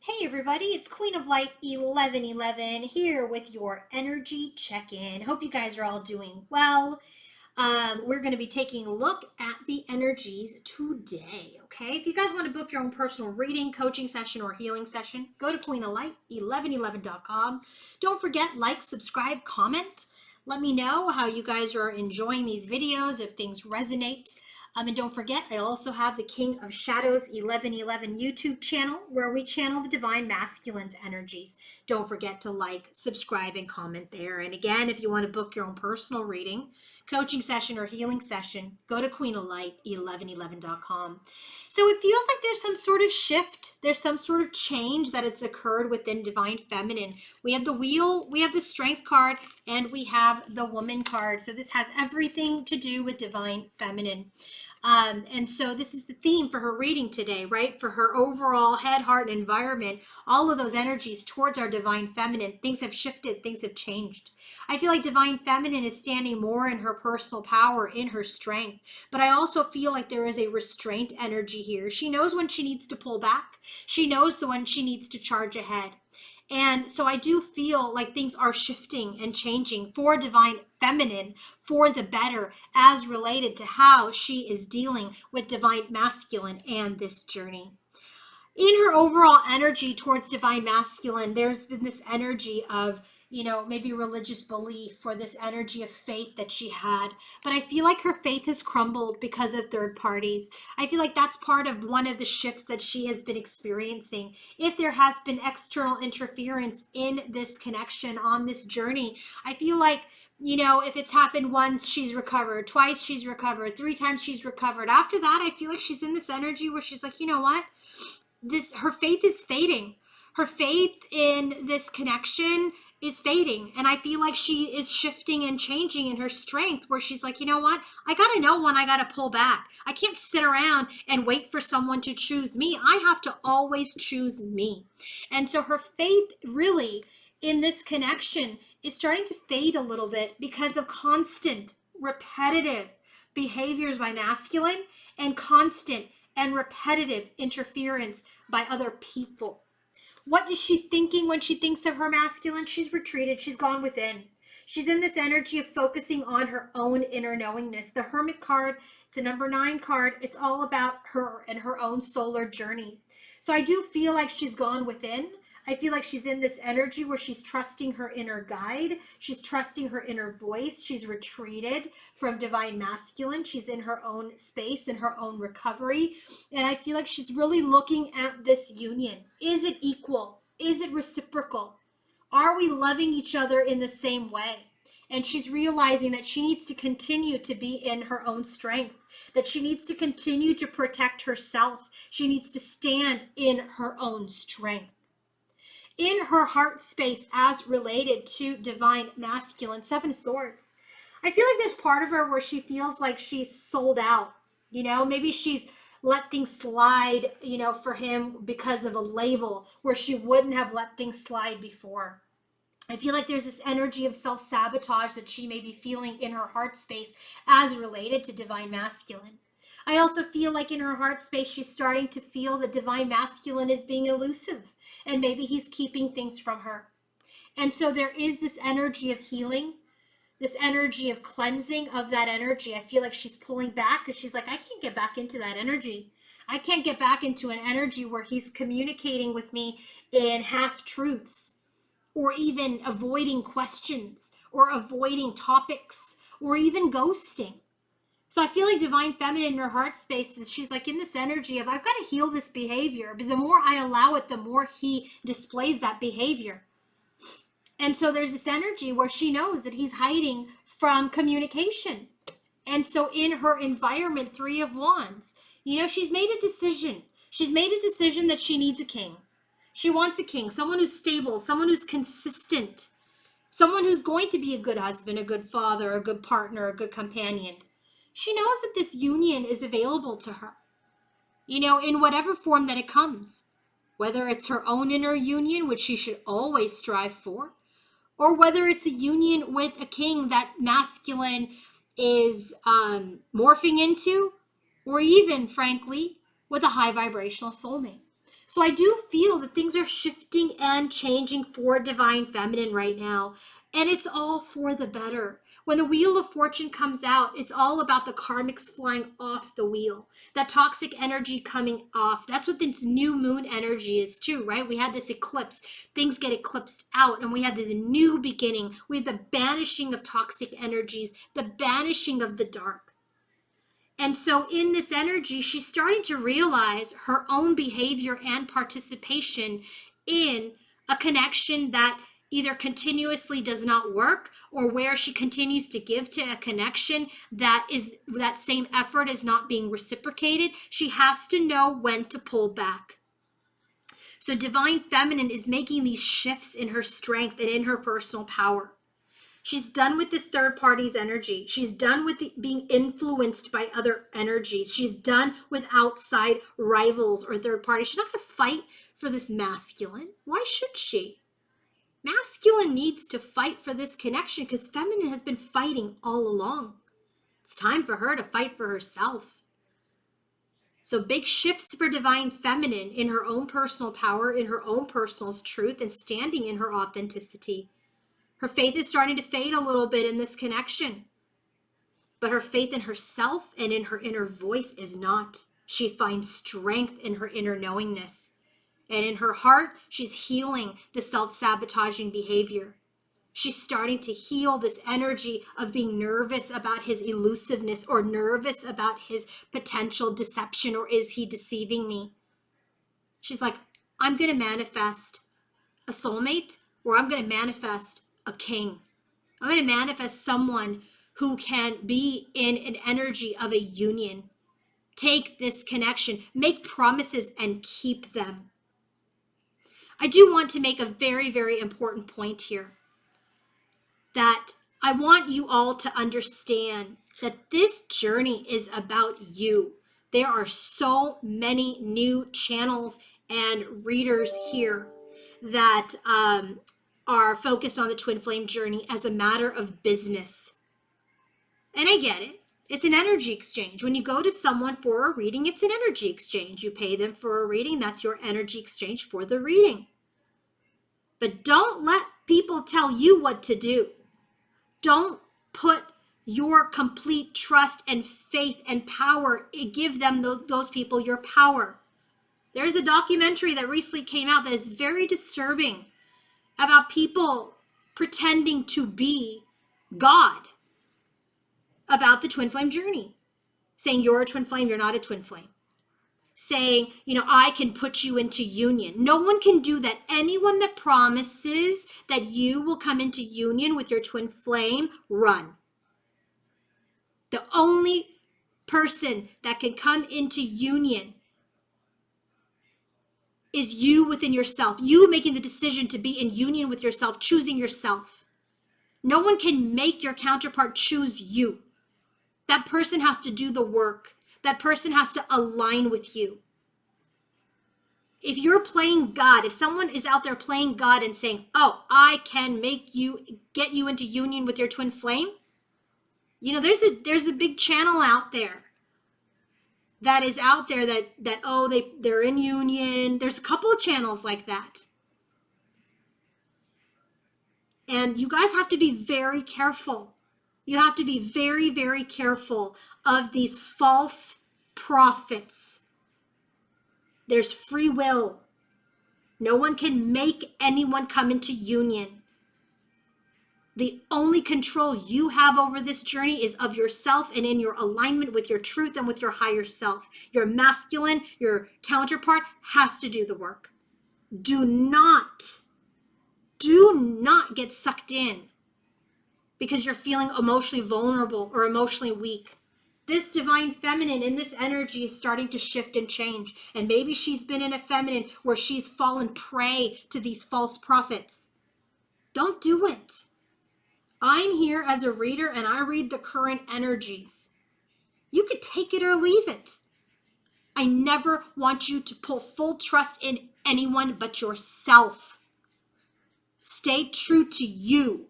Hey everybody, it's Queen of Light 1111 here with your energy check-in. Hope you guys are all doing well. We're going to be taking a look at the energies today, okay? If you guys want to book your own personal reading, coaching session, or healing session, go to queenoflight1111.com. Don't forget, like, subscribe, comment. Let me know how you guys are enjoying these videos, if things resonate. And don't forget, I also have the King of Shadows 1111 YouTube channel where we channel the divine masculine's energies. Don't forget to like, subscribe, and comment there. And again, if you want to book your own personal reading, coaching session, or healing session, go to queenoflight1111.com. So it feels like there's some sort of shift. There's some sort of change that has occurred within Divine Feminine. We have the Wheel, we have the Strength card, and we have the Woman card. So this has everything to do with Divine Feminine. And so this is the theme for her reading today, right? For her overall head, heart, and environment, all of those energies towards our Divine Feminine. Things have shifted, things have changed. I feel like Divine Feminine is standing more in her personal power, in her strength. But I also feel like there is a restraint energy here. She knows when she needs to pull back. She knows when she needs to charge ahead. And so I do feel like things are shifting and changing for Divine Feminine for the better as related to how she is dealing with Divine Masculine and this journey. In her overall energy towards Divine Masculine, there's been this energy of, maybe religious belief or this energy of faith that she had. But I feel like her faith has crumbled because of third parties. I feel like that's part of one of the shifts that she has been experiencing. If there has been external interference in this connection on this journey, I feel like, if it's happened once, she's recovered. Twice, she's recovered. 3 times, she's recovered. After that, I feel like she's in this energy where she's like, you know what? Her faith is fading. Her faith in this connection is fading. And I feel like she is shifting and changing in her strength where she's like, you know what? I got to know when I got to pull back. I can't sit around and wait for someone to choose me. I have to always choose me. And so her faith really in this connection is starting to fade a little bit because of constant, repetitive behaviors by masculine and constant and repetitive interference by other people. What is she thinking when she thinks of her masculine? She's retreated. She's gone within. She's in this energy of focusing on her own inner knowingness. The Hermit card, it's a number 9 card. It's all about her and her own solar journey. So I do feel like she's gone within. I feel like she's in this energy where she's trusting her inner guide. She's trusting her inner voice. She's retreated from Divine Masculine. She's in her own space, in her own recovery. And I feel like she's really looking at this union. Is it equal? Is it reciprocal? Are we loving each other in the same way? And she's realizing that she needs to continue to be in her own strength, that she needs to continue to protect herself. She needs to stand in her own strength. In her heart space as related to Divine Masculine, 7 of Swords, I feel like there's part of her where she feels like she's sold out. Maybe she's let things slide, for him because of a label where she wouldn't have let things slide before. I feel like there's this energy of self-sabotage that she may be feeling in her heart space as related to Divine Masculine. I also feel like in her heart space, she's starting to feel that Divine Masculine is being elusive and maybe he's keeping things from her. And so there is this energy of healing, this energy of cleansing of that energy. I feel like she's pulling back because she's like, I can't get back into that energy. I can't get back into an energy where he's communicating with me in half-truths or even avoiding questions or avoiding topics or even ghosting. So I feel like Divine Feminine in her heart space is she's like in this energy of I've got to heal this behavior. But the more I allow it, the more he displays that behavior. And so there's this energy where she knows that he's hiding from communication. And so in her environment, 3 of Wands, she's made a decision. She's made a decision that she needs a king. She wants a king, someone who's stable, someone who's consistent, someone who's going to be a good husband, a good father, a good partner, a good companion. She knows that this union is available to her, in whatever form that it comes, whether it's her own inner union, which she should always strive for, or whether it's a union with a king that masculine is morphing into, or even, frankly, with a high vibrational soulmate. So I do feel that things are shifting and changing for divine feminine right now. And it's all for the better. When the Wheel of Fortune comes out, it's all about the karmics flying off the wheel, that toxic energy coming off. That's what this new moon energy is too, right? We had this eclipse. Things get eclipsed out, and we have this new beginning. We have the banishing of toxic energies, the banishing of the dark. And so in this energy, she's starting to realize her own behavior and participation in a connection that either continuously does not work, or where she continues to give to a connection that same effort is not being reciprocated. She has to know when to pull back. So divine feminine is making these shifts in her strength and in her personal power. She's done with this third party's energy. She's done with being influenced by other energies. She's done with outside rivals or third parties. She's not going to fight for this masculine. Why should she? Masculine needs to fight for this connection because feminine has been fighting all along. It's time for her to fight for herself. So big shifts for divine feminine in her own personal power, in her own personal truth, and standing in her authenticity. Her faith is starting to fade a little bit in this connection. But her faith in herself and in her inner voice is not. She finds strength in her inner knowingness. And in her heart, she's healing the self-sabotaging behavior. She's starting to heal this energy of being nervous about his elusiveness or nervous about his potential deception, or is he deceiving me? She's like, I'm going to manifest a soulmate, or I'm going to manifest a king. I'm going to manifest someone who can be in an energy of a union. Take this connection, make promises, and keep them. I do want to make a very, very important point here, that I want you all to understand that this journey is about you. There are so many new channels and readers here that are focused on the twin flame journey as a matter of business. And I get it. It's an energy exchange. When you go to someone for a reading, it's an energy exchange. You pay them for a reading. That's your energy exchange for the reading. But don't let people tell you what to do. Don't put your complete trust and faith and power. Give them those people your power. There's a documentary that recently came out that is very disturbing about people pretending to be God about the twin flame journey, saying you're a twin flame, you're not a twin flame, saying, I can put you into union. No one can do that. Anyone that promises that you will come into union with your twin flame, run. The only person that can come into union is you within yourself. You making the decision to be in union with yourself, choosing yourself. No one can make your counterpart choose you. That person has to do the work. That person has to align with you. If you're playing God, if someone is out there playing God and saying, I can get you into union with your twin flame, there's a big channel out there that is out there they're in union. There's a couple of channels like that. And you guys have to be very careful. You have to be very, very careful of these false prophets. There's free will. No one can make anyone come into union. The only control you have over this journey is of yourself and in your alignment with your truth and with your higher self. Your masculine, your counterpart has to do the work. Do not get sucked in because you're feeling emotionally vulnerable or emotionally weak. This divine feminine in this energy is starting to shift and change. And maybe she's been in a feminine where she's fallen prey to these false prophets. Don't do it. I'm here as a reader and I read the current energies. You could take it or leave it. I never want you to put full trust in anyone but yourself. Stay true to you.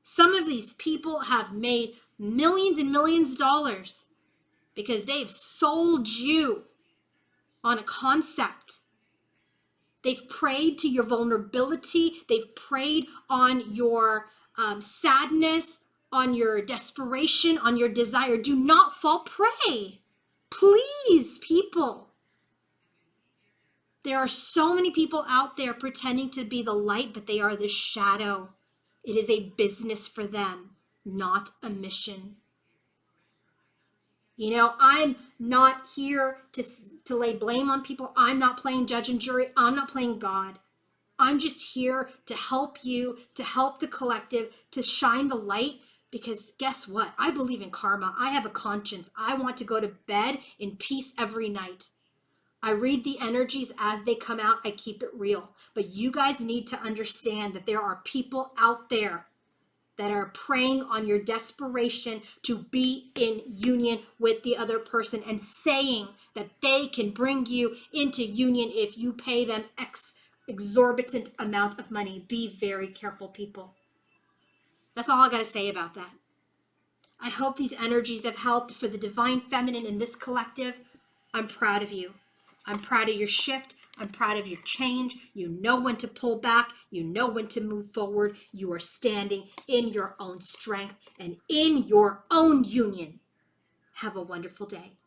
Some of these people have made millions and millions of dollars because they've sold you on a concept. They've preyed to your vulnerability. They've preyed on your sadness, on your desperation, on your desire. Do not fall prey. Please, people. There are so many people out there pretending to be the light, but they are the shadow. It is a business for them, not a mission. You know, I'm not here to lay blame on people. I'm not playing judge and jury. I'm not playing God. I'm just here to help you, to help the collective, to shine the light. Because guess what? I believe in karma. I have a conscience. I want to go to bed in peace every night. I read the energies as they come out. I keep it real. But you guys need to understand that there are people out there that are preying on your desperation to be in union with the other person and saying that they can bring you into union if you pay them exorbitant amount of money. Be very careful, people. That's all I got to say about that. I hope these energies have helped for the divine feminine in this collective. I'm proud of you. I'm proud of your shift. I'm proud of your change. You know when to pull back. You know when to move forward. You are standing in your own strength and in your own union. Have a wonderful day.